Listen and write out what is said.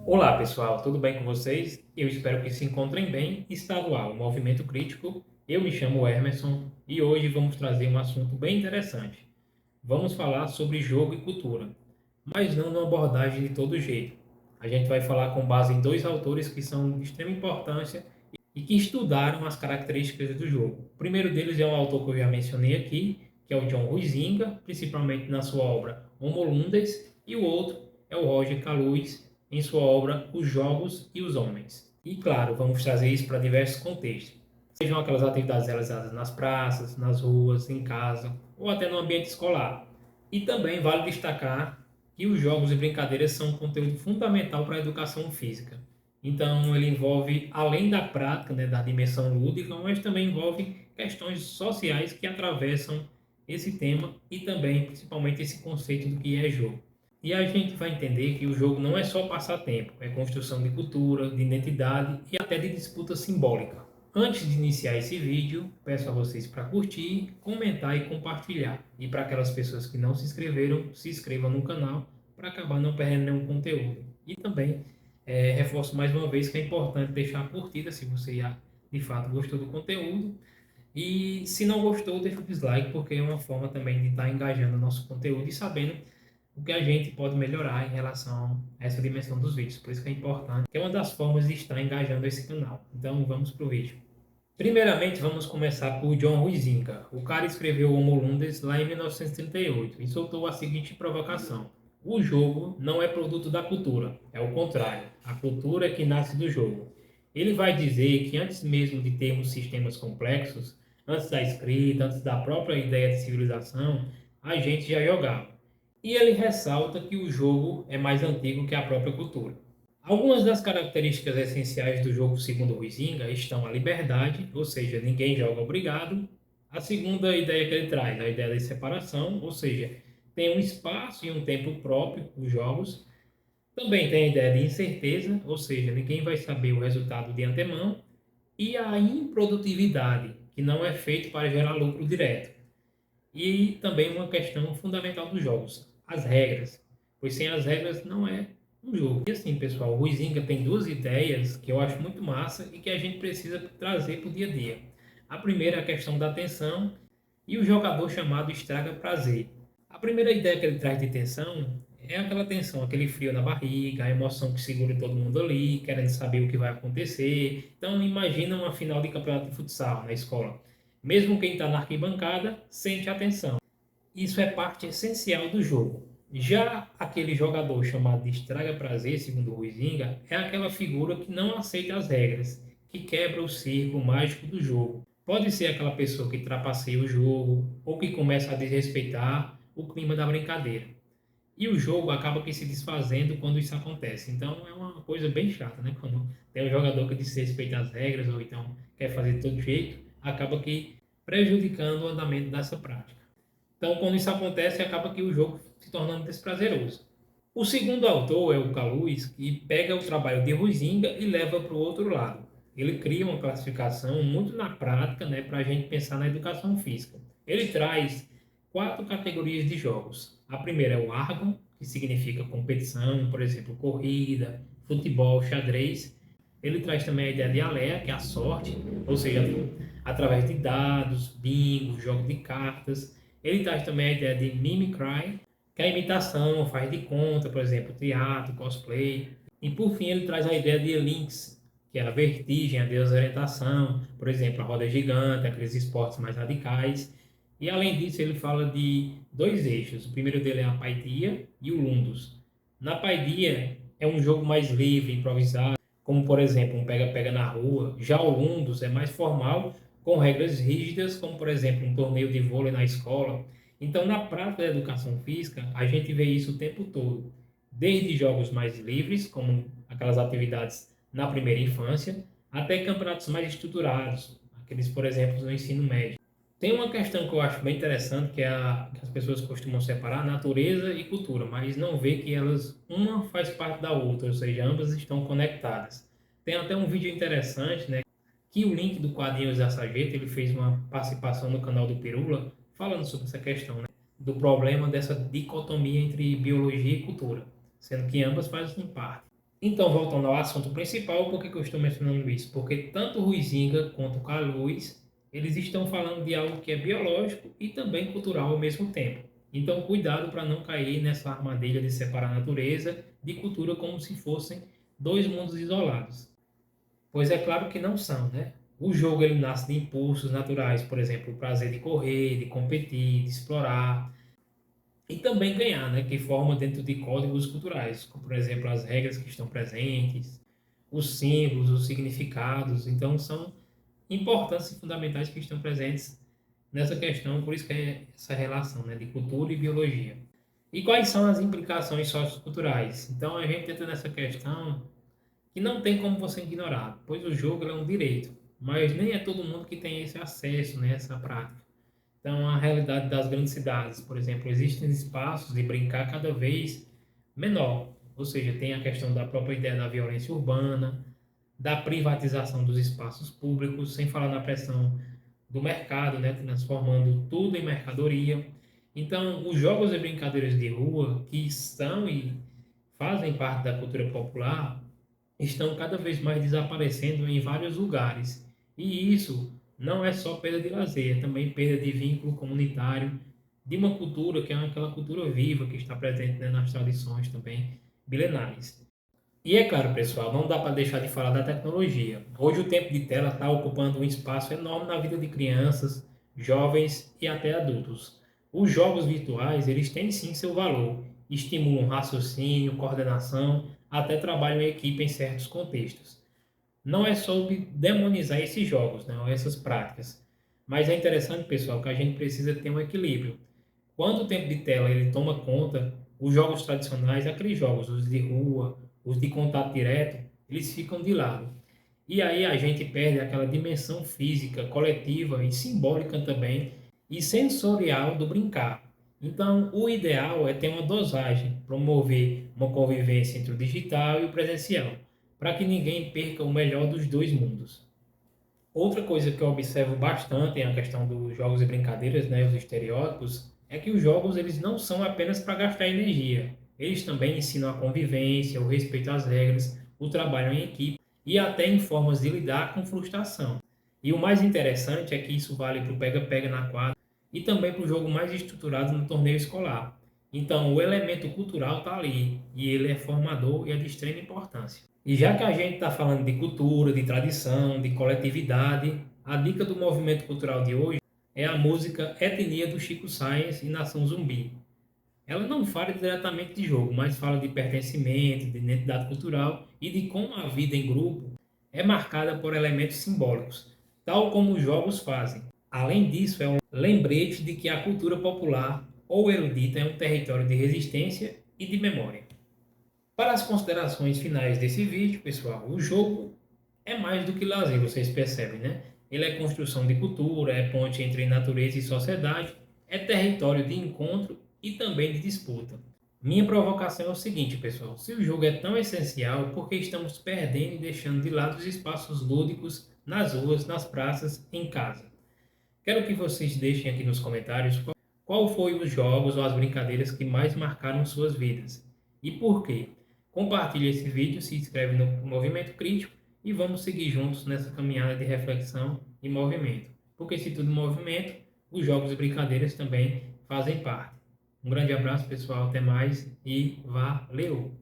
Olá pessoal, tudo bem com vocês? Eu espero que se encontrem bem. Estadual, Movimento Crítico. Eu me chamo Emerson e hoje vamos trazer um assunto bem interessante. Vamos falar sobre jogo e cultura, mas não numa abordagem de todo jeito. A gente vai falar com base em dois autores que são de extrema importância e que estudaram as características do jogo. O primeiro deles é um autor que eu já mencionei aqui, que é o John Huizinga, principalmente na sua obra Homo Ludens, e o outro é o Roger Caillois, em sua obra Os Jogos e os Homens. E claro, vamos trazer isso para diversos contextos, sejam aquelas atividades realizadas nas praças, nas ruas, em casa ou até no ambiente escolar. E também vale destacar que os jogos e brincadeiras são um conteúdo fundamental para a educação física. Então, ele envolve, além da prática, né, da dimensão lúdica, mas também envolve questões sociais que atravessam esse tema e também, principalmente, esse conceito do que é jogo. E a gente vai entender que o jogo não é só passatempo, é construção de cultura, de identidade e até de disputa simbólica. Antes de iniciar esse vídeo, peço a vocês para curtir, comentar e compartilhar. E para aquelas pessoas que não se inscreveram, se inscrevam no canal para acabar não perdendo nenhum conteúdo. E também reforço mais uma vez que é importante deixar a curtida se você já de fato gostou do conteúdo. E se não gostou, deixa o dislike, porque é uma forma também de estar engajando o nosso conteúdo e sabendo o que a gente pode melhorar em relação a essa dimensão dos vídeos. Por isso que é importante, que é uma das formas de estar engajando esse canal. Então vamos para o vídeo. Primeiramente, vamos começar por John Huizinga. O cara escreveu Homo Ludens lá em 1938 e soltou a seguinte provocação: o jogo não é produto da cultura, é o contrário. A cultura é que nasce do jogo. Ele vai dizer que antes mesmo de termos sistemas complexos, antes da escrita, antes da própria ideia de civilização, a gente já jogava. E ele ressalta que o jogo é mais antigo que a própria cultura. Algumas das características essenciais do jogo segundo Huizinga estão a liberdade, ou seja, ninguém joga obrigado. A segunda ideia que ele traz, a ideia de separação, ou seja, tem um espaço e um tempo próprio os jogos. Também tem a ideia de incerteza, ou seja, ninguém vai saber o resultado de antemão. E a improdutividade, que não é feito para gerar lucro direto. E também uma questão fundamental dos jogos, as regras, pois sem as regras não é um jogo. E assim, pessoal, o Huizinga tem duas ideias que eu acho muito massa e que a gente precisa trazer para o dia a dia. A primeira é a questão da tensão e o jogador chamado estraga prazer. A primeira ideia que ele traz de tensão é aquela tensão, aquele frio na barriga, a emoção que segura todo mundo ali, querendo saber o que vai acontecer. Então imagina uma final de campeonato de futsal na escola. Mesmo quem está na arquibancada sente a tensão. Isso é parte essencial do jogo. Já aquele jogador chamado de estraga prazer, segundo o Huizinga, é aquela figura que não aceita as regras, que quebra o círculo mágico do jogo. Pode ser aquela pessoa que trapaceia o jogo ou que começa a desrespeitar o clima da brincadeira. E o jogo acaba que se desfazendo quando isso acontece. Então é uma coisa bem chata, né? Quando tem um jogador que desrespeita as regras ou então quer fazer de todo jeito, acaba que prejudicando o andamento dessa prática. Então, quando isso acontece, acaba que o jogo se tornando desprazeroso. O segundo autor é o Caillois, que pega o trabalho de Huizinga e leva para o outro lado. Ele cria uma classificação muito na prática, né, para a gente pensar na educação física. Ele traz quatro categorias de jogos. A primeira é o Argon, que significa competição, por exemplo, corrida, futebol, xadrez. Ele traz também a ideia de Alea, que é a sorte, ou seja, através de dados, bingo, jogo de cartas. Ele traz também a ideia de mimicry, que é a imitação, faz de conta, por exemplo, teatro, cosplay. E por fim ele traz a ideia de links, que é a vertigem, a desorientação, por exemplo, a roda gigante, aqueles esportes mais radicais. E além disso ele fala de dois eixos. O primeiro dele é a paideia e o lundus. Na paideia é um jogo mais livre, improvisado, como por exemplo um pega-pega na rua. Já o lundus é mais formal, com regras rígidas, como por exemplo um torneio de vôlei na escola. Então, na prática da educação física, a gente vê isso o tempo todo, desde jogos mais livres, como aquelas atividades na primeira infância, até campeonatos mais estruturados, aqueles, por exemplo, no ensino médio. Tem uma questão que eu acho bem interessante, que as pessoas costumam separar natureza e cultura, mas não vê que elas, uma faz parte da outra, ou seja, ambas estão conectadas. Tem até um vídeo interessante, né, que o link do quadrinhos da Sarjeta, ele fez uma participação no canal do Pirula, falando sobre essa questão, né, do problema dessa dicotomia entre biologia e cultura, sendo que ambas fazem parte. Então, voltando ao assunto principal, por que que eu estou mencionando isso? Porque tanto o Huizinga quanto o Carlos, eles estão falando de algo que é biológico e também cultural ao mesmo tempo. Então, cuidado para não cair nessa armadilha de separar a natureza de cultura como se fossem dois mundos isolados. Pois é claro que não são, né? O jogo ele nasce de impulsos naturais, por exemplo, o prazer de correr, de competir, de explorar, e também ganhar, né, que forma dentro de códigos culturais, como, por exemplo, as regras que estão presentes, os símbolos, os significados. Então, são importantes e fundamentais que estão presentes nessa questão, por isso que é essa relação, né, de cultura e biologia. E quais são as implicações socioculturais? Então, a gente entra nessa questão que não tem como você ignorar, pois o jogo é um direito, mas nem é todo mundo que tem esse acesso, né, essa prática. Então, a realidade das grandes cidades, por exemplo, existem espaços de brincar cada vez menor. Ou seja, tem a questão da própria ideia da violência urbana, da privatização dos espaços públicos, sem falar na pressão do mercado, né, transformando tudo em mercadoria. Então, os jogos e brincadeiras de rua, que são e fazem parte da cultura popular, estão cada vez mais desaparecendo em vários lugares. E isso não é só perda de lazer, é também perda de vínculo comunitário, de uma cultura que é aquela cultura viva que está presente, né, nas tradições também milenares. E é claro, pessoal, não dá para deixar de falar da tecnologia. Hoje o tempo de tela está ocupando um espaço enorme na vida de crianças, jovens e até adultos. Os jogos virtuais, eles têm sim seu valor, estimulam raciocínio, coordenação, até trabalho em equipe em certos contextos. Não é sobre demonizar esses jogos, né, ou essas práticas, mas é interessante, pessoal, que a gente precisa ter um equilíbrio. Quando o tempo de tela ele toma conta, os jogos tradicionais, aqueles jogos, os de rua, os de contato direto, eles ficam de lado. E aí a gente perde aquela dimensão física, coletiva e simbólica também, e sensorial do brincar. Então, o ideal é ter uma dosagem, promover uma convivência entre o digital e o presencial, para que ninguém perca o melhor dos dois mundos. Outra coisa que eu observo bastante em a questão dos jogos e brincadeiras, né, os estereótipos, é que os jogos eles não são apenas para gastar energia. Eles também ensinam a convivência, o respeito às regras, o trabalho em equipe e até em formas de lidar com frustração. E o mais interessante é que isso vale para o pega-pega na quadra e também para o jogo mais estruturado no torneio escolar. Então, o elemento cultural está ali e ele é formador e é de extrema importância. E já que a gente está falando de cultura, de tradição, de coletividade, a dica do movimento cultural de hoje é a música Etnia do Chico Sainz e Nação Zumbi. Ela não fala diretamente de jogo, mas fala de pertencimento, de identidade cultural e de como a vida em grupo é marcada por elementos simbólicos, tal como os jogos fazem. Além disso, é um lembrete de que a cultura popular ou erudita é um território de resistência e de memória. Para as considerações finais desse vídeo, pessoal, o jogo é mais do que lazer, vocês percebem, né? Ele é construção de cultura, é ponte entre natureza e sociedade, é território de encontro e também de disputa. Minha provocação é o seguinte, pessoal: se o jogo é tão essencial, por que estamos perdendo e deixando de lado os espaços lúdicos nas ruas, nas praças, em casa? Quero que vocês deixem aqui nos comentários qual foi os jogos ou as brincadeiras que mais marcaram suas vidas e por quê. Compartilhe esse vídeo, se inscreve no Movimento Crítico e vamos seguir juntos nessa caminhada de reflexão e movimento. Porque se tudo movimento, os jogos e brincadeiras também fazem parte. Um grande abraço, pessoal, até mais e valeu!